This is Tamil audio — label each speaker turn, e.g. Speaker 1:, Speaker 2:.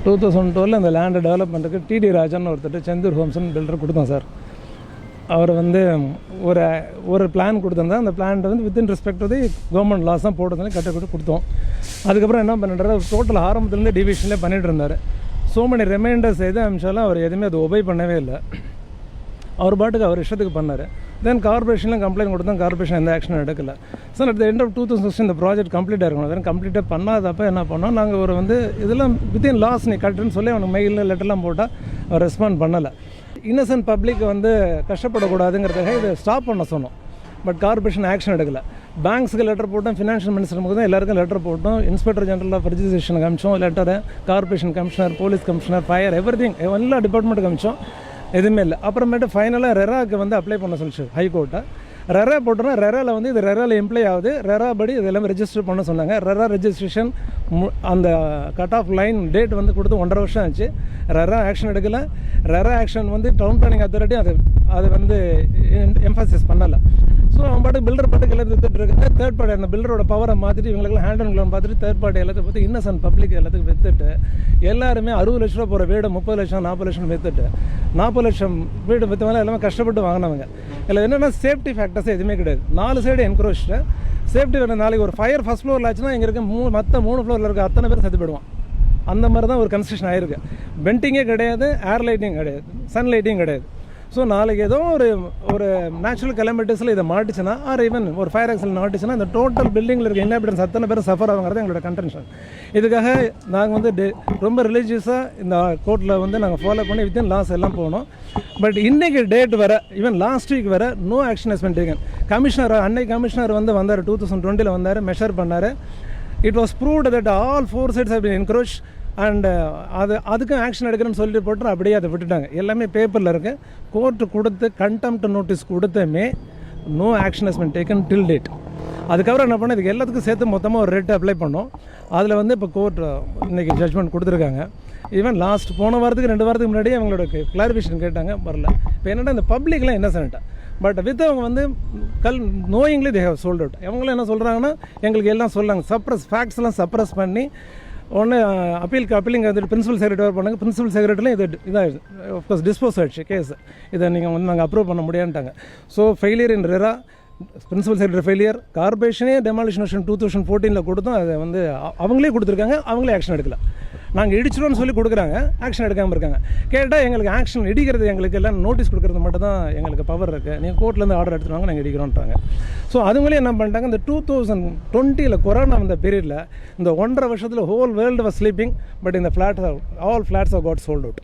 Speaker 1: 2012 அந்த லேண்டை டெவலப்மெண்ட்டுக்கு டிடி ராஜன் ஒருத்தர் செந்தூர் ஹோம்ஸ்னு பில்டர் கொடுத்தோம் சார். அவர் வந்து ஒரு பிளான் கொடுத்துருந்தா அந்த பிளான்ட்டு வந்து வித்தின் ரெஸ்பெக்ட் வந்து கவர்மெண்ட் லாஸ் தான் போட்டதுனால கட்ட கொடுத்தோம். அதுக்கப்புறம் என்ன பண்ணிட்டாரு, டோட்டல் ஆரம்பத்துலேருந்து டிவிஷன்லேயே பண்ணிகிட்டு இருந்தார். ஸோ மெனி ரிமைண்டர்ஸ் எது அமிச்சாலும் அவர் எதுவுமே அது ஒபே பண்ணவே இல்லை. அவர் பாட்டுக்கு அவர் இஷ்டத்துக்கு பண்ணார். தென் கார்பரேஷனில் கம்ப்ளைண்ட் கொடுத்தோம், கார்பரேஷன் எந்த ஆக்ஷனும் எடுக்கல. Sir at the end of 2016 இந்த ப்ராஜெக்ட் கம்ப்ளீட்டாக இருக்கணும். அதெல்லாம் கம்ப்ளீட்டாக பண்ணாதப்போ என்ன பண்ணோம், நாங்கள் ஒரு வந்து இதெல்லாம் வித்தின் லாஸ் நீ கட்டுன்னு சொல்லி அவனுக்கு மெயிலில் லெட்டர்லாம் போட்டால் அவர் ரெஸ்பாண்ட் பண்ணலை. இன்னசென்ட் பப்ளிக் வந்து கஷ்டப்படக்கூடாதுங்கிறதுக்காக இதை ஸ்டாப் பண்ண சொன்னோம். பட் கார்பரேஷன் ஆக்ஷன் எடுக்கல. பேங்க்ஸுக்கு லெட்டர் போட்டோம், ஃபினான்ஷியல் மினிஸ்டருக்கு தான் எல்லாருக்கும் லெட்டர் போட்டோம், இன்ஸ்பெக்டர் ஜெனரல் ஆஃப் ரெஜிஸ்ட்ரேஷனுக்கு அமிச்சோம் letter, corporation commissioner, police commissioner, fire, everything எல்லா டிபார்ட்மெண்ட்டுக்கு அமிச்சோம். எதுவுமே இல்லை. அப்புறமேட்டு ஃபைனலாக ரெராவுக்கு வந்து அப்ளை பண்ண சொல்லிச்சு ஹைகோர்ட்டை. ரெரா போட்டோன்னா ரெராவில் வந்து இது ரெராவில் எம்ப்ளாய் ஆகுது, ரெரா படி இது எல்லாமே ரெஜிஸ்டர் பண்ண சொன்னாங்க. ரெரா ரெஜிஸ்ட்ரேஷன் அந்த கட் ஆஃப் லைன் டேட் வந்து கொடுத்து 1.5 வருஷம் ஆச்சு. ரெரா ஆக்ஷன் எடுக்கலை. ரெரா ஆக்ஷன் வந்து டவுன் பிளானிங் அத்தாரிட்டி அது வந்து எம்ஃபசைஸ் பண்ணலை. ஸோ அவன் பாட்டு பில்டர் பாட்டுக்கு எல்லாத்தையும் வித்துட்டு இருக்காங்க. தேர்ட் பார்ட்டி அந்த பில்டரோட பவரை மாற்றிட்டு இவங்களுக்குலாம் ஹேண்ட் அண்ட் க்ளோன் பார்த்துட்டு தேர்ட் பார்ட்டி எல்லாத்தையும் பார்த்து இன்னசென்ட் பப்ளிக் எல்லாத்துக்கும் வித்துட்டு எல்லாருமே 60 லட்ச ரூபா போகிற வீடு 30 லட்சம் 40 லட்சம் வித்துட்டு 40 லட்சம் வீடு விற்றவங்க எல்லாமே கஷ்டப்பட்டு வாங்கினவங்க. இல்லை என்னென்னா சேஃப்டி ஃபேக்டர்ஸ் எதுவுமே கிடையாது. 4 சைடு என்க்ரோச்டு சேஃப்டி வேணும். நாளைக்கு ஒரு ஃபயர் ஃபஸ்ட் ஃப்ளோரில் ஆச்சுன்னா இங்கே இருக்க மற்ற 3 ஃப்ளோரில் இருக்க அத்தனை பேர் செத்து போயிடுவான். அந்த மாதிரி தான் ஒரு கன்ஸ்ட்ரக்ஷன் ஆகிருக்கு. வெண்டிங்கே கிடையாது, ஏர் லைட்டிங் கிடையாது, சன் லைட்டிங் கிடையாது. ஸோ நாளைக்கு ஏதோ ஒரு நேச்சுரல் கெலமிட்டிஸில் இதை மாட்டுச்சுன்னா ஆர் ஈவன் ஒரு ஃபயர் ஆக்சிடென்ட் மாட்டுச்சுன்னா இந்த டோட்டல் பில்டிங்கில் இருக்க இன்ஹாபிட்டன்ஸ் அத்தனை பேர் சஃபர் ஆகுங்கிறது எங்களோட கன்டென்ஷன். இதுக்காக நாங்கள் வந்து ரொம்ப ரிலீஜியஸாக இந்த கோர்ட்டில் வந்து நாங்கள் ஃபாலோ பண்ணி வித்தின் லாஸ் எல்லாம் போனோம். பட் இன்றைக்கி டேட் வர ஈவன் லாஸ்ட் வீக் வர no action has been taken. Commissioner அன்னைக்கு கமிஷனர் வந்து வந்தார், 2020 வந்தார், மெஷர் பண்ணார். It was proved that all 4 sides have been encroached and அதுக்கும் ஆக்ஷன் எடுக்கணும்னு சொல்லிட்டு போட்டு அப்படியே அதை விட்டுட்டாங்க. எல்லாமே பேப்பரில் இருக்குது. கோர்ட்டு கொடுத்து கண்டெம்ட் நோட்டீஸ் கொடுத்தமே no action has been taken till date. அதுக்கப்புறம் என்ன பண்ணோம், இதுக்கு எல்லாத்துக்கும் சேர்த்து மொத்தமாக ஒரு ரேட்டு அப்ளை பண்ணோம். அதில் வந்து இப்போ கோர்ட் இன்றைக்கி ஜட்ஜ்மெண்ட் கொடுத்துருக்காங்க. ஈவன் லாஸ்ட் போன வாரத்துக்கு 2 வாரத்துக்கு முன்னாடி அவங்களோட கிளாரிஃபிகேஷன் கேட்டாங்க, வரல. இப்போ என்னென்னா இந்த பப்ளிக்லாம் இன்னசென்ட்டாக பட் வித் அவங்க வந்து knowingly they have sold out. அவங்களும் என்ன சொல்கிறாங்கன்னா எங்களுக்கு எல்லாம் சொல்கிறாங்க, ஃபேக்ட்ஸ்லாம் சப்ரஸ் பண்ணி ஒன்று அப்பீலிங் வந்துட்டு பிரின்சிபல் செக்ரட்டரி பண்ணாங்க. பிரின்சிபல் செக்ரட்டரியும் இதாக ஆஃப்கோர்ஸ் டிஸ்போஸ் ஆகிடுச்சு கேஸ். இதை நீங்கள் வந்து நாங்கள் அப்ரூவ் பண்ண முடியான்ட்டாங்க. So failure in RERA, principal secretary failure. கார்பரேஷனே டெமாலிஷன் ஆக்ஷன் 2014 கொடுத்தோம். அதை வந்து அவங்களே கொடுத்துருக்காங்க, அவங்களே ஆக்ஷன் எடுக்கல. நாங்கள் இடிச்சிடும்னு சொல்லி கொடுக்குறாங்க, ஆக்ஷன் எடுக்காமல் இருக்காங்க. கேட்டால் எங்களுக்கு ஆக்ஷன் இடிக்கிறது எங்களுக்கு எல்லாம் நோட்டீஸ் கொடுக்குறது மட்டும் தான் எங்களுக்கு பவர் இருக்குது, நீங்கள் கோர்ட்லேருந்து ஆர்டர் எடுத்துருவாங்க, நாங்கள் இடிக்கிறோன்றாங்க. ஸோ அதுங்களே என்ன பண்ணிட்டாங்க, இந்த 2020 கொரோனா வந்த பீரியடில் இந்த 1.5 வருஷத்தில் whole world was sleeping. But இந்த all flats are got sold out.